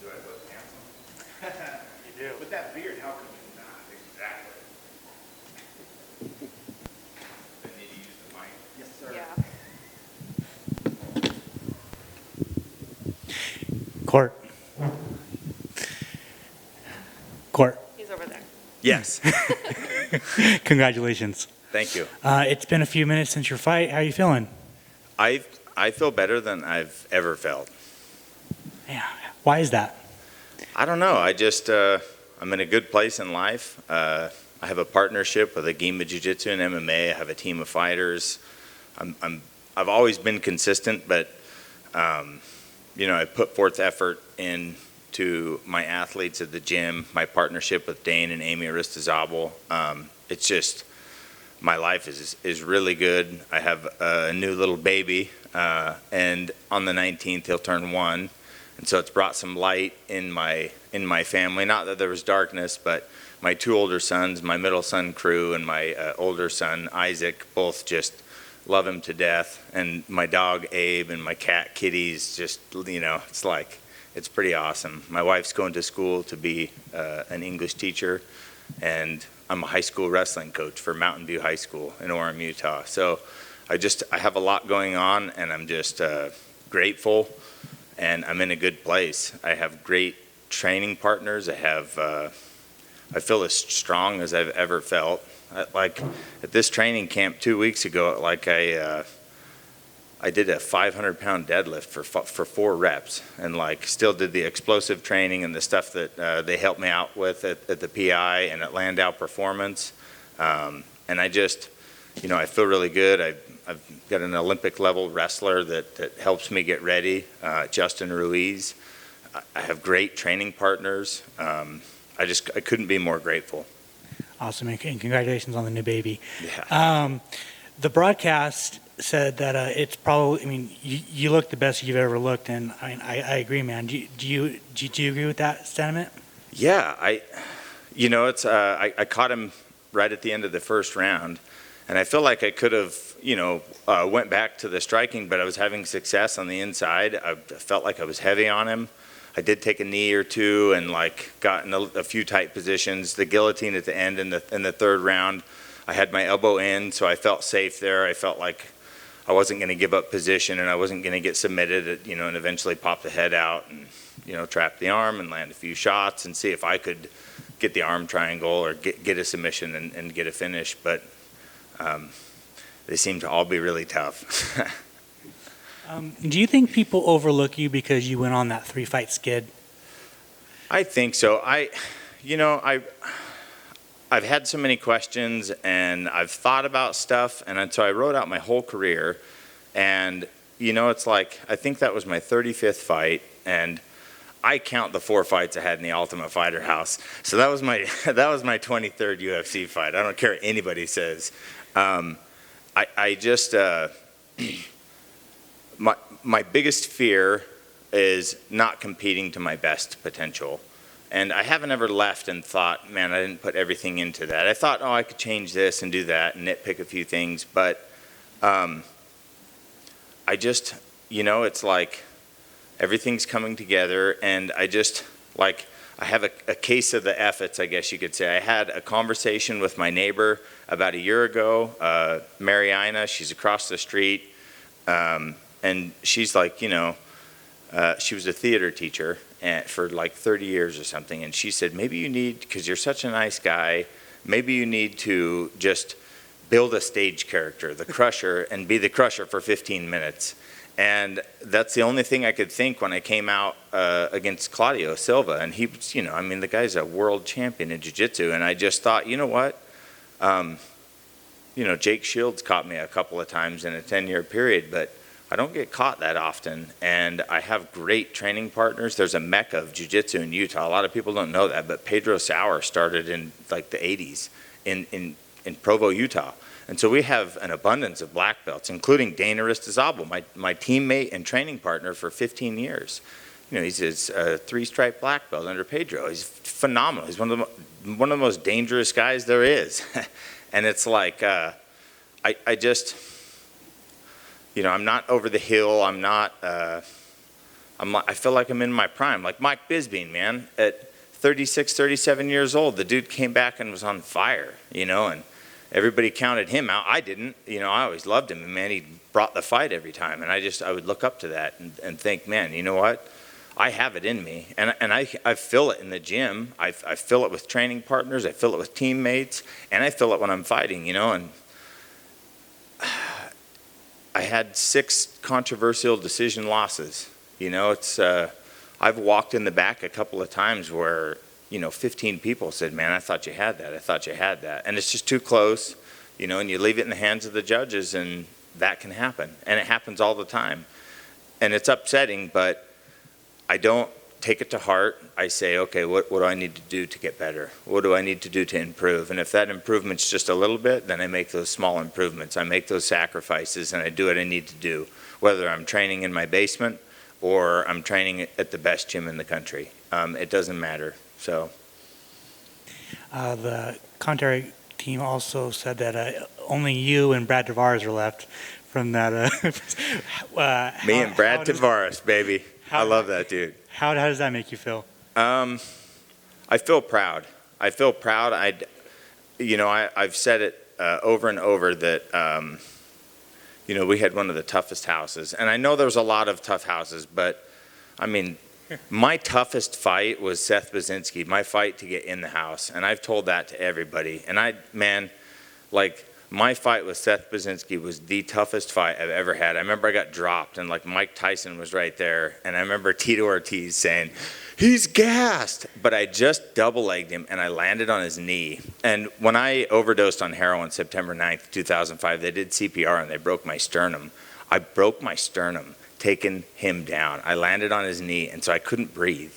Do I look handsome? You do. With that beard, how come you not? Exactly. I need to use the mic. Yes, sir. Yeah. Court. Court. He's over there. Yes. Congratulations. Thank you. It's been a few minutes since your fight. How are you feeling? I feel better than I've ever felt. Yeah. Why is that? I don't know. I just I'm in a good place in life. I have a partnership with Agima Jiu-Jitsu and MMA. I have a team of fighters. I've always been consistent, but I put forth effort into my athletes at the gym. My partnership with Dane and Amy Aristizabal. It's just my life is really good. I have a new little baby, and on the 19th he'll turn 1. And so it's brought some light in my family. Not that there was darkness, but my 2 older sons, my middle son Crew and my older son Isaac, both just love him to death. And my dog Abe and my cat Kitty's just, it's pretty awesome. My wife's going to school to be an English teacher, and I'm a high school wrestling coach for Mountain View High School in Orem, Utah. So I have a lot going on, and I'm just grateful. And I'm in a good place. I have great training partners. I feel as strong as I've ever felt. Like at this training camp 2 weeks ago, I did a 500-pound deadlift for 4 reps, and still did the explosive training and the stuff that they helped me out with at the PI and at Landau Performance. And I just, I feel really good. I've got an Olympic level wrestler that helps me get ready, Justin Ruiz. I have great training partners. I couldn't be more grateful. Awesome, and congratulations on the new baby. Yeah. The broadcast said that it's probably, you look the best you've ever looked, and I agree, man. Do you agree with that sentiment? Yeah, I caught him right at the end of the first round. And I feel like I could have, went back to the striking, but I was having success on the inside. I felt like I was heavy on him. I did take a knee or two and got in a few tight positions. The guillotine at the end in the 3rd round, I had my elbow in, so I felt safe there. I felt like I wasn't going to give up position, and I wasn't going to get submitted, and eventually pop the head out and, trap the arm and land a few shots and see if I could get the arm triangle or get a submission and get a finish. But they seem to all be really tough. Do you think people overlook you because you went on that 3-fight skid? I think so. I've had so many questions, and I've thought about stuff, and so I wrote out my whole career. And it's like, I think that was my 35th fight, and I count the 4 fights I had in the Ultimate Fighter House. So that was my 23rd UFC fight. I don't care what anybody says. I just my biggest fear is not competing to my best potential. And I haven't ever left and thought, man, I didn't put everything into that. I thought, I could change this and do that and nitpick a few things. But I just, it's like everything's coming together, and I just, I have a case of the efforts, I guess you could say. I had a conversation with my neighbor about a year ago, Mariana. She's across the street, and she's she was a theater teacher for 30 years or something, and she said, maybe you need, because you're such a nice guy, maybe you need to just build a stage character, the Crusher, and be the Crusher for 15 minutes. And that's the only thing I could think when I came out against Claudio Silva. And he was, the guy's a world champion in jiu-jitsu. And I just thought, you know what? Jake Shields caught me a couple of times in a 10-year period, but I don't get caught that often. And I have great training partners. There's a mecca of jiu-jitsu in Utah. A lot of people don't know that, but Pedro Sauer started in the 80s in Provo, Utah. And so we have an abundance of black belts, including Dane Aristizabal, my teammate and training partner for 15 years. He's his 3-stripe black belt under Pedro. He's phenomenal. He's one of the most dangerous guys there is. And it's like, I just, I'm not over the hill. I'm I feel like I'm in my prime. Like Mike Bisbee, man, at 36, 37 years old, the dude came back and was on fire, you know, and everybody counted him out. I didn't, you know, I always loved him, and man, he brought the fight every time, and I would look up to that and think, man, you know what? I have it in me, and I feel it in the gym. I feel it with training partners. I feel it with teammates, and I feel it when I'm fighting, you know. And I had 6 controversial decision losses. You know, it's I've walked in the back a couple of times where, you know, 15 people said, "Man, I thought you had that. I thought you had that," and it's just too close, you know. And you leave it in the hands of the judges, and that can happen, and it happens all the time, and it's upsetting, but I don't take it to heart. I say, okay, what do I need to do to get better? What do I need to do to improve? And if that improvement's just a little bit, then I make those small improvements. I make those sacrifices, and I do what I need to do, whether I'm training in my basement or I'm training at the best gym in the country. It doesn't matter. So The contrary team also said that only you and Brad Tavares are left from that. Me and Brad Tavares, baby. I love that dude. How does that make you feel? I feel proud. I feel proud. I've said it over and over that, you know, we had one of the toughest houses. And I know there was a lot of tough houses, but, I mean, my toughest fight was Seth Baczynski, my fight to get in the house. And I've told that to everybody. And my fight with Seth Baczynski was the toughest fight I've ever had. I remember I got dropped, and like Mike Tyson was right there, and I remember Tito Ortiz saying, "He's gassed," but I just double-legged him, and I landed on his knee. And when I overdosed on heroin September 9th, 2005, they did CPR, and they broke my sternum. I broke my sternum taking him down. I landed on his knee, and so I couldn't breathe.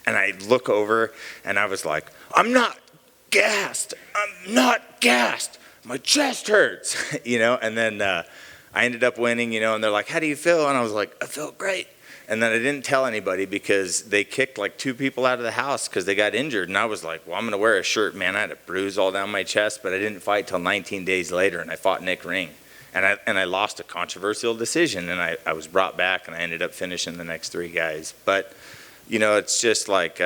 And I look over, and I was like, "I'm not gassed. I'm not gassed. My chest hurts," you know. And then I ended up winning, you know, and they're like, "How do you feel?" And I was like, "I feel great." And then I didn't tell anybody because they kicked like 2 people out of the house because they got injured. And I was like, well, I'm going to wear a shirt. Man, I had a bruise all down my chest, but I didn't fight till 19 days later, and I fought Nick Ring. And I lost a controversial decision, and I was brought back, and I ended up finishing the next 3 guys. But, you know, it's just like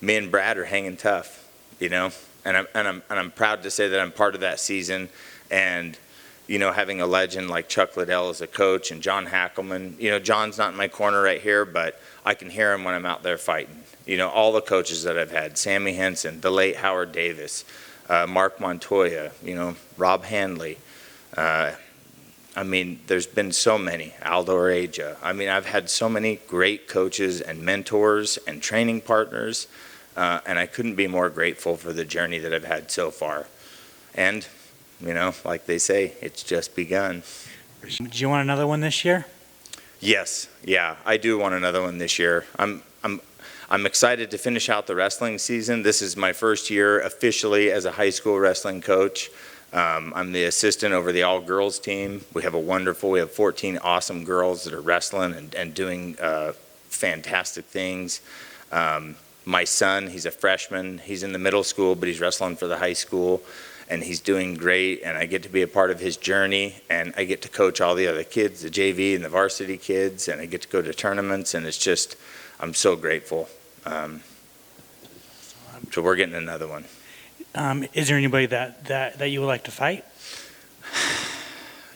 me and Brad are hanging tough, you know. And I'm proud to say that I'm part of that season, and you know, having a legend like Chuck Liddell as a coach and John Hackelman. You know, John's not in my corner right here, but I can hear him when I'm out there fighting. You know, all the coaches that I've had: Sammy Henson, the late Howard Davis, Mark Montoya. You know, Rob Handley. I mean, there's been so many. Aldo Areja. I mean, I've had so many great coaches and mentors and training partners. And I couldn't be more grateful for the journey that I've had so far. And, you know, like they say, it's just begun. Do you want another one this year? Yes, yeah, I do want another one this year. I'm excited to finish out the wrestling season. This is my first year officially as a high school wrestling coach. I'm the assistant over the all-girls team. We have 14 awesome girls that are wrestling and doing fantastic things. My son, he's a freshman. He's in the middle school, but he's wrestling for the high school, and he's doing great, and I get to be a part of his journey, and I get to coach all the other kids, the JV and the varsity kids, and I get to go to tournaments, and it's just, I'm so grateful. So we're getting another one. Is there anybody that you would like to fight?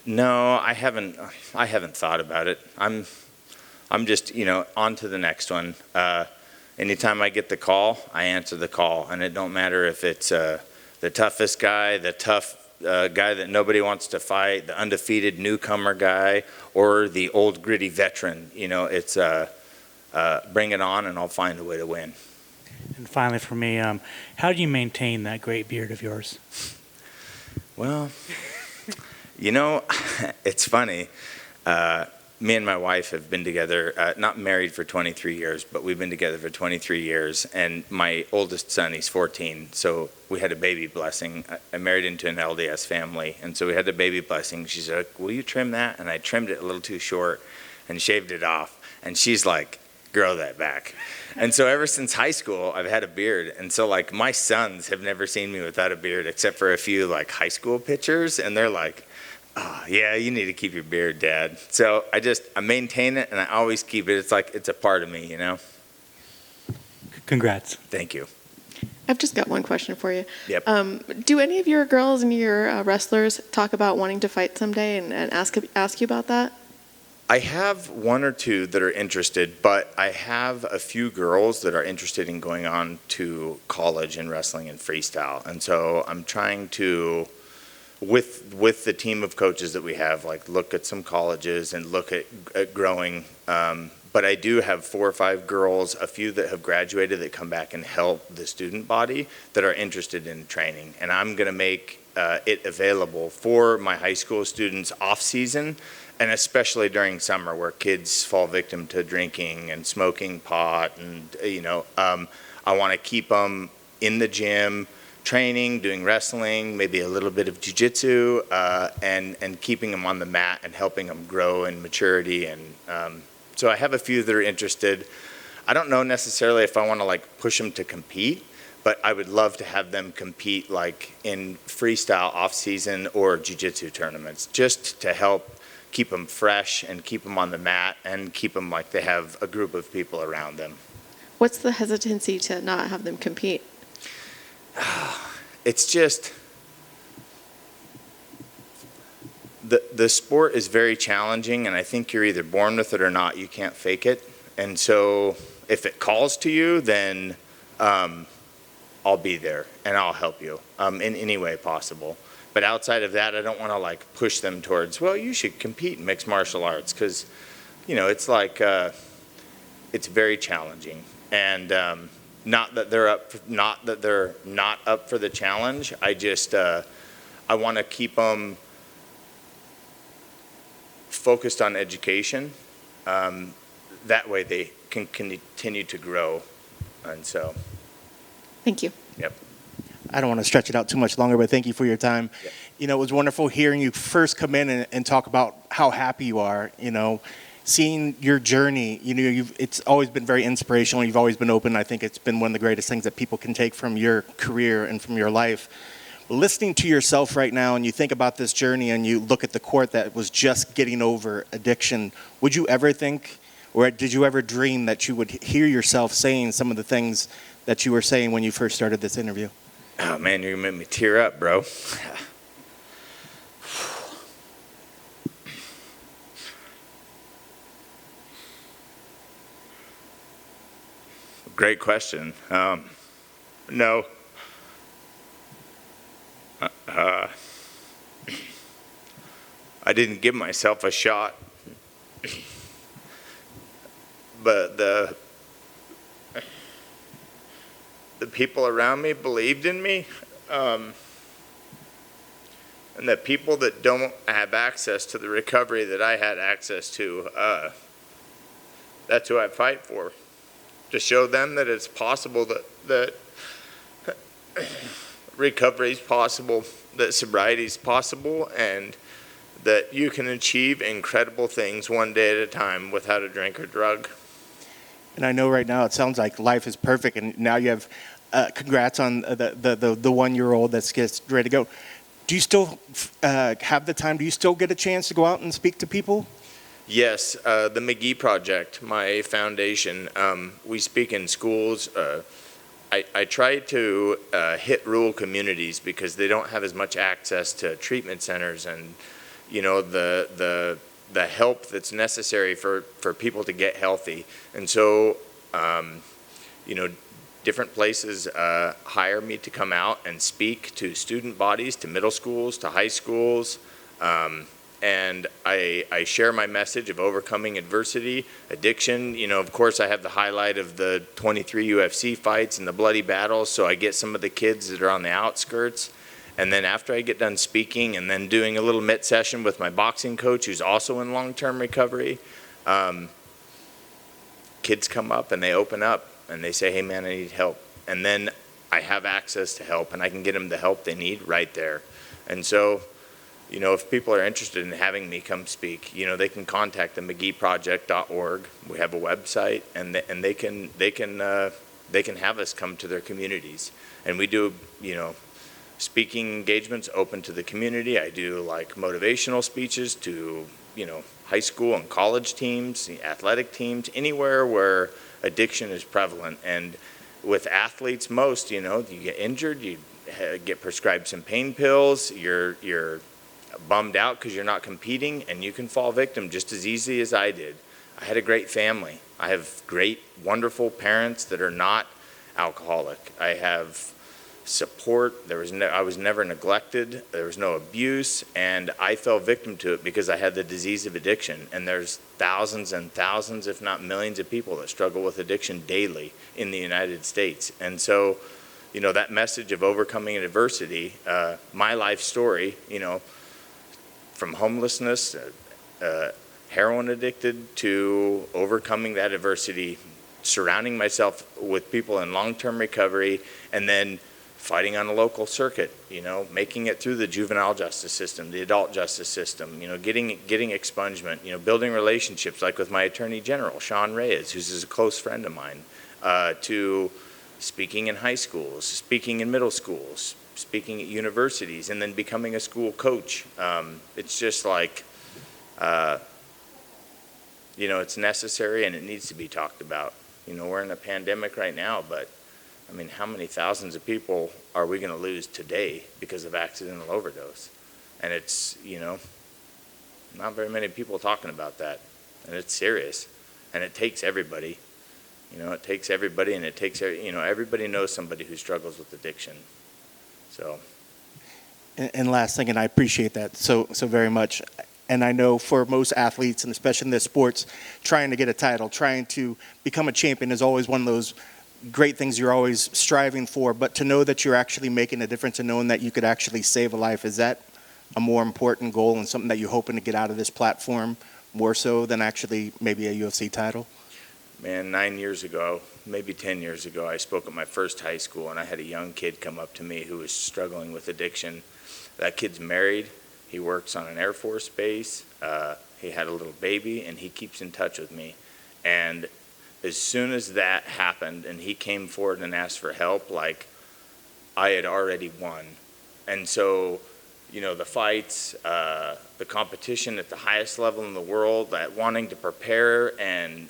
No, I haven't thought about it. I'm just, you know, on to the next one. Anytime I get the call, I answer the call, and it don't matter if it's the toughest guy, the tough guy that nobody wants to fight, the undefeated newcomer guy, or the old gritty veteran. You know, it's bring it on, and I'll find a way to win. And finally, for me, how do you maintain that great beard of yours? Well, you know, it's funny. Me and my wife have been together, not married for 23 years, but we've been together for 23 years. And my oldest son, he's 14, so we had a baby blessing. I married into an LDS family, and so we had the baby blessing. She's like, "Will you trim that?" And I trimmed it a little too short and shaved it off. And she's like, "Grow that back." And so ever since high school, I've had a beard. And so like my sons have never seen me without a beard except for a few like high school pictures, and they're like, Yeah, you need to keep your beard, Dad. So I maintain it, and I always keep it. It's like it's a part of me, you know? Congrats. Thank you. I've just got one question for you. Yep. Do any of your girls and your wrestlers talk about wanting to fight someday and ask you about that? I have one or two that are interested, but I have a few girls that are interested in going on to college in wrestling and freestyle. And so I'm trying to, with the team of coaches that we have, like look at some colleges and look at growing. But I do have 4 or 5 girls, a few that have graduated that come back and help the student body that are interested in training. And I'm going to make it available for my high school students off season, and especially during summer where kids fall victim to drinking and smoking pot. And, I want to keep them in the gym, training, doing wrestling, maybe a little bit of jiu-jitsu, and keeping them on the mat and helping them grow in maturity. And so I have a few that are interested. I don't know necessarily if I want to push them to compete, but I would love to have them compete in freestyle off season or jiu-jitsu tournaments, just to help keep them fresh and keep them on the mat and keep them like they have a group of people around them. What's the hesitancy to not have them compete? It's just the sport is very challenging, and I think you're either born with it or not. You can't fake it. And so if it calls to you, then I'll be there and I'll help you in any way possible. But outside of that, I don't want to push them towards, well, you should compete in mixed martial arts, because it's it's very challenging. And not that they're not up for the challenge. I just I want to keep them focused on education. That way they can continue to grow. And so. Thank you. Yep. I don't want to stretch it out too much longer, but thank you for your time. Yep. It was wonderful hearing you first come in and talk about how happy you are, seeing your journey. It's always been very inspirational. You've always been open. I think it's been one of the greatest things that people can take from your career and from your life. Listening to yourself right now, and you think about this journey and you look at the court that was just getting over addiction, would you ever think, or did you ever dream that you would hear yourself saying some of the things that you were saying when you first started this interview? Oh man, you're gonna make me tear up, bro. Great question. No. I didn't give myself a shot. But the people around me believed in me. And the people that don't have access to the recovery that I had access to, that's who I fight for. To show them that it's possible, that recovery is possible, that sobriety is possible, and that you can achieve incredible things one day at a time without a drink or drug. And I know right now it sounds like life is perfect, and now you have congrats on the 1-year-old that's gets ready to go. Do you still have the time? Do you still get a chance to go out and speak to people? Yes, the McGee Project, my foundation, we speak in schools. I try to hit rural communities because they don't have as much access to treatment centers and, the help that's necessary for people to get healthy. And so, different places hire me to come out and speak to student bodies, to middle schools, to high schools. And I share my message of overcoming adversity, addiction. Of course, I have the highlight of the 23 UFC fights and the bloody battles, so I get some of the kids that are on the outskirts. And then after I get done speaking and then doing a little mitt session with my boxing coach, who's also in long-term recovery, kids come up and they open up and they say, hey, man, I need help. And then I have access to help, and I can get them the help they need right there. And so, if people are interested in having me come speak, they can contact the McGeeProject.org. We have a website, and they can have us come to their communities. And we do, speaking engagements open to the community. I do like motivational speeches to, high school and college teams, athletic teams, anywhere where addiction is prevalent. And with athletes most, you get injured, you get prescribed some pain pills, you're bummed out because you're not competing, and you can fall victim just as easy as I did. I had a great family. I have great, wonderful parents that are not alcoholic. I have support. I was never neglected. There was no abuse, and I fell victim to it because I had the disease of addiction. And there's thousands and thousands, if not millions, of people that struggle with addiction daily in the United States. And so, that message of overcoming adversity, my life story, from homelessness, heroin addicted, to overcoming that adversity, surrounding myself with people in long-term recovery, and then fighting on a local circuit, making it through the juvenile justice system, the adult justice system, getting expungement, building relationships like with my attorney general, Sean Reyes, who's a close friend of mine, to speaking in high schools, speaking in middle schools, speaking at universities, and then becoming a school coach. It's just like, it's necessary and it needs to be talked about. We're in a pandemic right now, but how many thousands of people are we going to lose today because of accidental overdose? And it's, not very many people talking about that. And it's serious. And it takes everybody. It takes everybody, and it takes, everybody knows somebody who struggles with addiction. So. And last thing, and I appreciate that so very much. And I know for most athletes, and especially in their sports, trying to get a title, trying to become a champion is always one of those great things you're always striving for. But to know that you're actually making a difference and knowing that you could actually save a life, is that a more important goal and something that you're hoping to get out of this platform more so than actually maybe a UFC title? Man, 9 years ago, maybe 10 years ago, I spoke at my first high school, and I had a young kid come up to me who was struggling with addiction. That kid's married. He works on an Air Force base. He had a little baby, and he keeps in touch with me. And as soon as that happened and he came forward and asked for help, like, I had already won. And so, the fights, the competition at the highest level in the world, that wanting to prepare and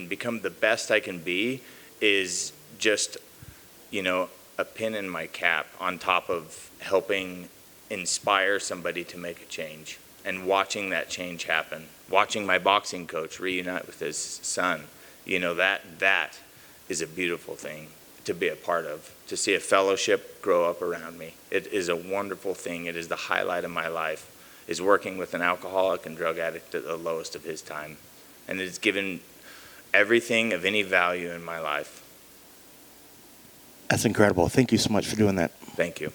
become the best I can be is just, a pin in my cap on top of helping inspire somebody to make a change and watching that change happen, watching my boxing coach reunite with his son. That is a beautiful thing to be a part of, to see a fellowship grow up around me. It is a wonderful thing. It is the highlight of my life, is working with an alcoholic and drug addict at the lowest of his time. And it's given everything of any value in my life. That's incredible. Thank you so much for doing that. Thank you.